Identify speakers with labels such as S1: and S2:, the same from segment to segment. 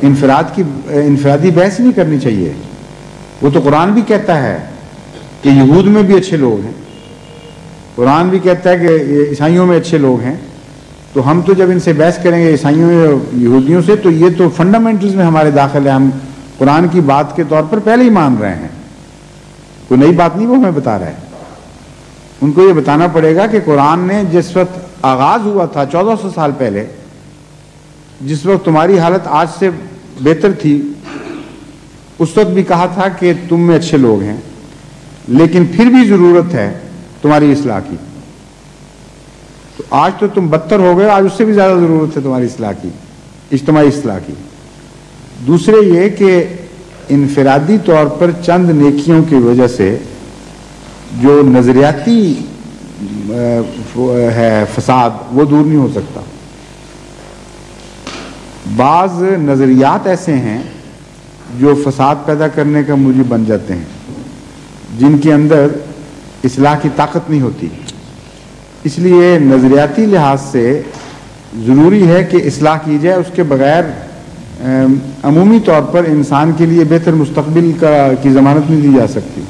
S1: انفرادی بحث نہیں کرنی چاہیے. وہ تو قرآن بھی کہتا ہے کہ یہود میں بھی اچھے لوگ ہیں, قرآن بھی کہتا ہے کہ عیسائیوں میں اچھے لوگ ہیں. تو ہم تو جب ان سے بحث کریں گے عیسائیوں یا یہودیوں سے, تو یہ تو فنڈامنٹلز میں ہمارے داخل ہے. ہم قرآن کی بات کے طور پر پہلے ہی مان رہے ہیں, کوئی نئی بات نہیں وہ ہمیں بتا رہا ہے. ان کو یہ بتانا پڑے گا کہ قرآن نے جس وقت آغاز ہوا تھا 1400 سال پہلے, جس وقت تمہاری حالت آج سے بہتر تھی, اس وقت بھی کہا تھا کہ تم میں اچھے لوگ ہیں, لیکن پھر بھی ضرورت ہے تمہاری اصلاح کی. تو آج تو تم بدتر ہو گئے, آج اس سے بھی زیادہ ضرورت ہے تمہاری اصلاح کی, اجتماعی اصلاح کی. دوسرے یہ کہ انفرادی طور پر چند نیکیوں کی وجہ سے جو نظریاتی ہے فساد وہ دور نہیں ہو سکتا. بعض نظریات ایسے ہیں جو فساد پیدا کرنے کا موجب بن جاتے ہیں, جن کے اندر اصلاح کی طاقت نہیں ہوتی. اس لیے نظریاتی لحاظ سے ضروری ہے کہ اصلاح کی جائے, اس کے بغیر عمومی طور پر انسان کے لیے بہتر مستقبل کی ضمانت نہیں دی جا سکتی.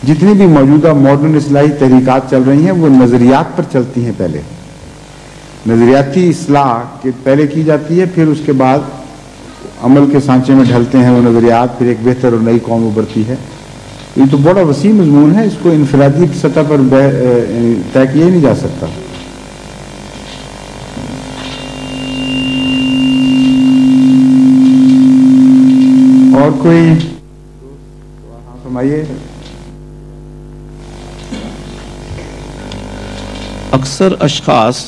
S1: جتنی بھی موجودہ ماڈرن اصلاحی تحریکات چل رہی ہیں وہ نظریات پر چلتی ہیں. پہلے نظریاتی اصلاح کے پہلے کی جاتی ہے, پھر اس کے بعد عمل کے سانچے میں ڈھلتے ہیں وہ نظریات, پھر ایک بہتر اور نئی قوم ابھرتی ہے. یہ تو بڑا وسیع مضمون ہے, اس کو انفرادی سطح پر طے کیا نہیں جا سکتا. اور کوئی فرمائیے.
S2: اکثر اشخاص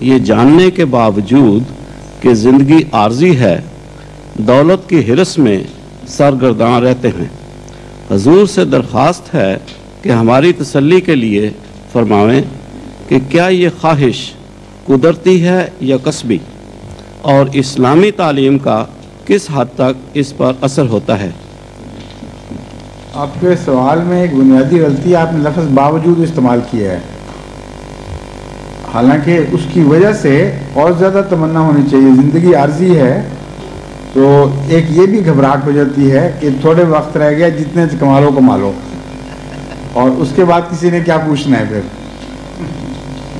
S2: یہ جاننے کے باوجود کہ زندگی عارضی ہے دولت کی ہرس میں سرگرداں رہتے ہیں. حضور سے درخواست ہے کہ ہماری تسلی کے لیے فرمائیں کہ کیا یہ خواہش قدرتی ہے یا کسبی, اور اسلامی تعلیم کا کس حد تک اس پر اثر ہوتا ہے.
S1: آپ کے سوال میں ایک بنیادی غلطی, آپ نے لفظ باوجود استعمال کیا ہے, حالانکہ اس کی وجہ سے اور زیادہ تمنا ہونی چاہیے. زندگی عارضی ہے تو ایک یہ بھی گھبراہٹ ہو جاتی ہے کہ تھوڑے وقت رہ گیا, جتنے کما لو کما لو, اور اس کے بعد کسی نے کیا پوچھنا ہے پھر.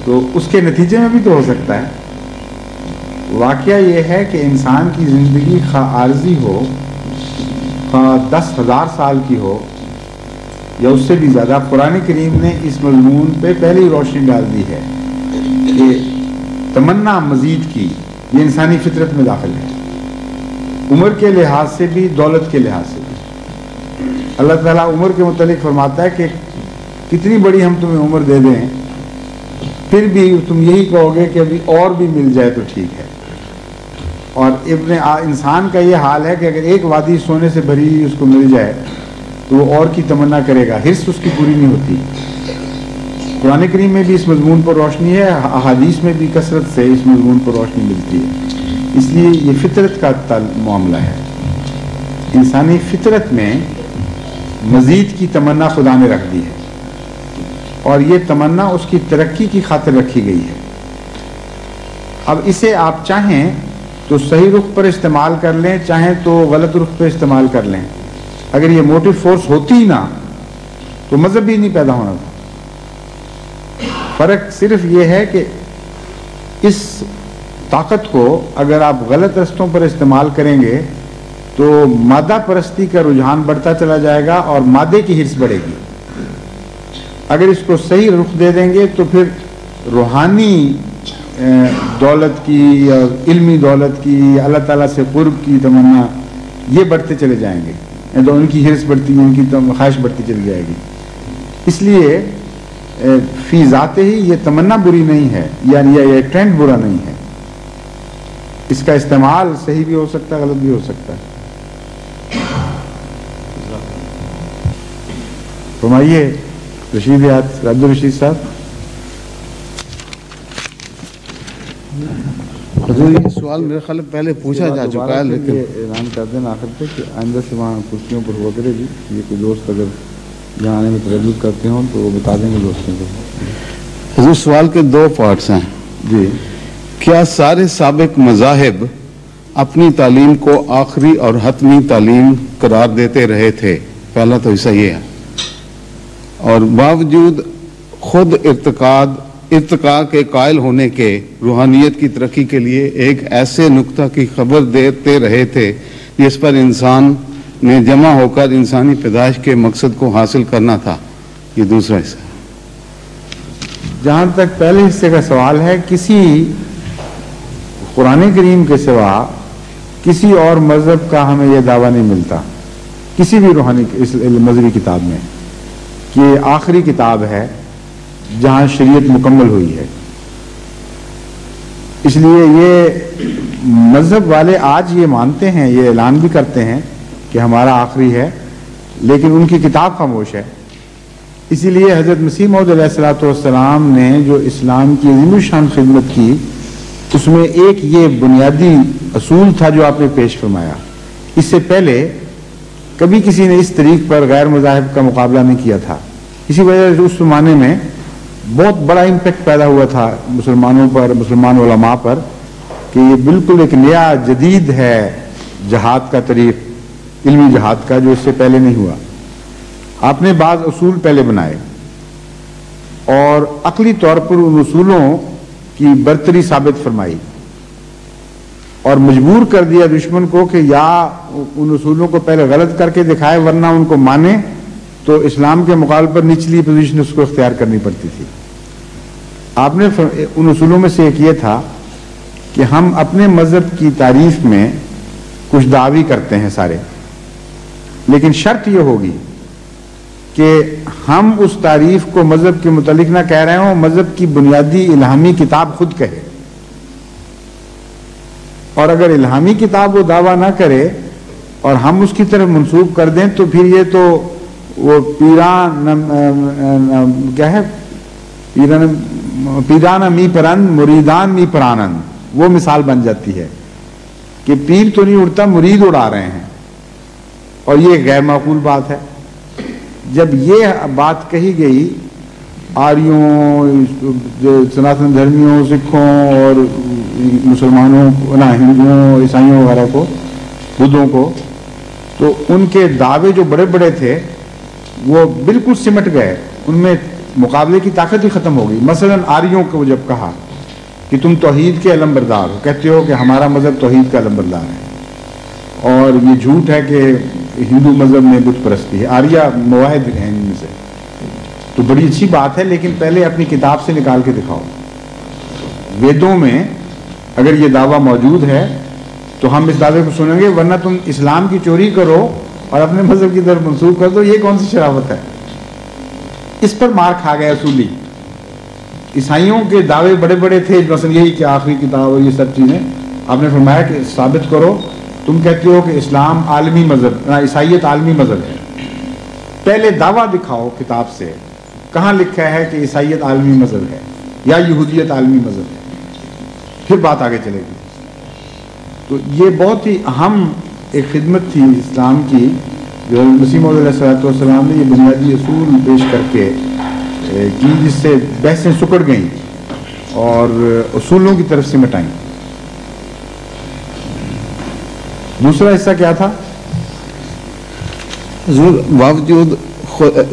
S1: تو اس کے نتیجے میں بھی تو ہو سکتا ہے. واقعہ یہ ہے کہ انسان کی زندگی خواہ عارضی ہو, خواہ 10,000 سال کی ہو یا اس سے بھی زیادہ, قرآن کریم نے اس مضمون پہ پہلے ہی روشنی ڈال دی ہے کہ تمنا مزید کی یہ انسانی فطرت میں داخل ہے, عمر کے لحاظ سے بھی دولت کے لحاظ سے بھی. اللہ تعالیٰ عمر کے متعلق فرماتا ہے کہ کتنی بڑی ہم تمہیں عمر دے دیں پھر بھی تم یہی کہو گے کہ ابھی اور بھی مل جائے تو ٹھیک ہے. اور انسان کا یہ حال ہے کہ اگر ایک وادی سونے سے بھری اس کو مل جائے تو وہ اور کی تمنا کرے گا, حرص اس کی پوری نہیں ہوتی. قرآن کریم میں بھی اس مضمون پر روشنی ہے, احادیث میں بھی کثرت سے اس مضمون پر روشنی ملتی ہے. اس لیے یہ فطرت کا معاملہ ہے. انسانی فطرت میں مزید کی تمنا خدا نے رکھ دی ہے, اور یہ تمنا اس کی ترقی کی خاطر رکھی گئی ہے. اب اسے آپ چاہیں تو صحیح رخ پر استعمال کر لیں, چاہیں تو غلط رخ پہ استعمال کر لیں. اگر یہ موٹیو فورس ہوتی ہی نہ تو مذہب بھی نہیں پیدا ہونا تھا. فرق صرف یہ ہے کہ اس طاقت کو اگر آپ غلط رستوں پر استعمال کریں گے تو مادہ پرستی کا رجحان بڑھتا چلا جائے گا اور مادے کی حرص بڑھے گی. اگر اس کو صحیح رخ دے دیں گے تو پھر روحانی دولت کی یا علمی دولت کی, اللہ تعالیٰ سے قرب کی تمنا, یہ بڑھتے چلے جائیں گے. تو ان کی حرص بڑھتی ہے, ان کی خواہش بڑھتی چلی جائے گی. اس لیے فی ذات ہی یہ تمنا بری نہیں ہے, یعنی یہ ٹرینڈ برا نہیں ہے. اس کا استعمال صحیح بھی ہو سکتا ہے, غلط بھی ہو سکتا ہے. فرمائیے عبدالرشید صاحب.
S3: حضور یہ سوال میرے خیال پہلے پوچھا جا چکا ہے, لیکن
S1: اعلان کر دینا آخر پہ کہ آئندہ سے وہاں کرسیوں پر ہوا کرے گی. یہ کوئی دوست اگر جہاں آنے میں تردد کرتے ہوں تو وہ بتا دیں گے دوستوں کو.
S3: حضور سوال کے 2 پارٹس ہیں.
S1: جی.
S3: کیا سارے سابق مذاہب اپنی تعلیم کو آخری اور حتمی تعلیم قرار دیتے رہے تھے. پہلا تو حصہ یہ ہے. اور باوجود خود ارتقاء کے قائل ہونے کے روحانیت کی ترقی کے لیے ایک ایسے نقطہ کی خبر دیتے رہے تھے جس پر انسان نے جمع ہو کر انسانی پیدائش کے مقصد کو حاصل کرنا تھا. یہ دوسرا حصہ.
S1: جہاں تک پہلے حصے کا سوال ہے، کسی قرآن کریم کے سوا کسی اور مذہب کا ہمیں یہ دعویٰ نہیں ملتا کسی بھی روحانی مذہبی کتاب میں کہ یہ آخری کتاب ہے جہاں شریعت مکمل ہوئی ہے. اس لیے یہ مذہب والے آج یہ مانتے ہیں، یہ اعلان بھی کرتے ہیں کہ ہمارا آخری ہے، لیکن ان کی کتاب خاموش ہے. اسی لیے حضرت مسیح موعود علیہ الصلوۃ والسلام نے جو اسلام کی عظیم الشان خدمت کی، اس میں ایک یہ بنیادی اصول تھا جو آپ نے پیش فرمایا. اس سے پہلے کبھی کسی نے اس طریق پر غیر مذاہب کا مقابلہ نہیں کیا تھا. اسی وجہ سے اس زمانے میں بہت بڑا امپیکٹ پیدا ہوا تھا مسلمانوں پر، مسلمان علماء پر، کہ یہ بالکل ایک نیا جدید ہے جہاد کا طریق، علمی جہاد کا، جو اس سے پہلے نہیں ہوا. آپ نے بعض اصول پہلے بنائے اور عقلی طور پر ان اصولوں کی برتری ثابت فرمائی اور مجبور کر دیا دشمن کو کہ یا ان اصولوں کو پہلے غلط کر کے دکھائے ورنہ ان کو مانے تو اسلام کے مقابلے پر نچلی پوزیشن اس کو اختیار کرنی پڑتی تھی. آپ نے ان اصولوں میں سے ایک یہ تھا کہ ہم اپنے مذہب کی تعریف میں کچھ دعوی کرتے ہیں سارے، لیکن شرط یہ ہوگی کہ ہم اس تعریف کو مذہب کے متعلق نہ کہہ رہے ہوں، مذہب کی بنیادی الہامی کتاب خود کہے. اور اگر الہامی کتاب وہ دعویٰ نہ کرے اور ہم اس کی طرف منسوب کر دیں تو پھر یہ تو وہ پیران می پرند مریدان می پرانند وہ مثال بن جاتی ہے کہ پیر تو نہیں اڑتا، مرید اڑا رہے ہیں، اور یہ غیر معقول بات ہے. جب یہ بات کہی گئی آریوں، سناتن دھرمیوں، سکھوں اور مسلمانوں، ہندوؤں، عیسائیوں وغیرہ کو، بدھوں کو، تو ان کے دعوے جو بڑے بڑے تھے وہ بالکل سمٹ گئے، ان میں مقابلے کی طاقت ہی ختم ہو گئی. مثلا آریوں کو جب کہا کہ تم توحید کے علم بردار ہو، کہتے ہو کہ ہمارا مذہب توحید کا علم بردار ہے، اور یہ جھوٹ ہے کہ ہندو مذہب میں بت پرستی ہے. آریہ مواحد ہیں ان میں سے، تو بڑی اچھی بات ہے، لیکن پہلے اپنی کتاب سے نکال کے دکھاؤ. ویدوں میں اگر یہ دعویٰ موجود ہے تو ہم اس دعوے کو سنیں گے، ورنہ تم اسلام کی چوری کرو اور اپنے مذہب کی طرف منسوخ کر دو. یہ کون سی شرافت ہے؟ اس پر مار کھا گیا اصولی. عیسائیوں کے دعوے بڑے بڑے تھے، مثلا یہی کہ آخری کتاب اور یہ سب چیزیں. آپ نے فرمایا کہ ثابت کرو. تم کہتے ہو کہ اسلام عالمی مذہب، عیسائیت عالمی مذہب ہے، پہلے دعویٰ دکھاؤ کتاب سے کہاں لکھا ہے کہ عیسائیت عالمی مذہب ہے یا یہودیت عالمی مذہب ہے، پھر بات آگے چلے گی. تو یہ بہت ہی اہم ایک خدمت تھی اسلام کی جو مسیح موعود علیہ الصلوۃ والسلام نے یہ بنیادی اصول پیش کر کے کی، جس سے بحثیں سکڑ گئیں اور اصولوں کی طرف سے مٹائیں. دوسرا حصہ کیا تھا؟
S3: حضور، باوجود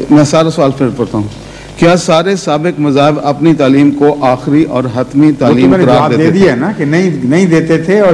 S3: میں سارا سوال پھر پڑھتا ہوں. کیا سارے سابق مذاہب اپنی تعلیم کو آخری اور حتمی تعلیم قرار دیتے تھے؟
S1: دے دیا نا کہ نہیں دیتے تھے. اور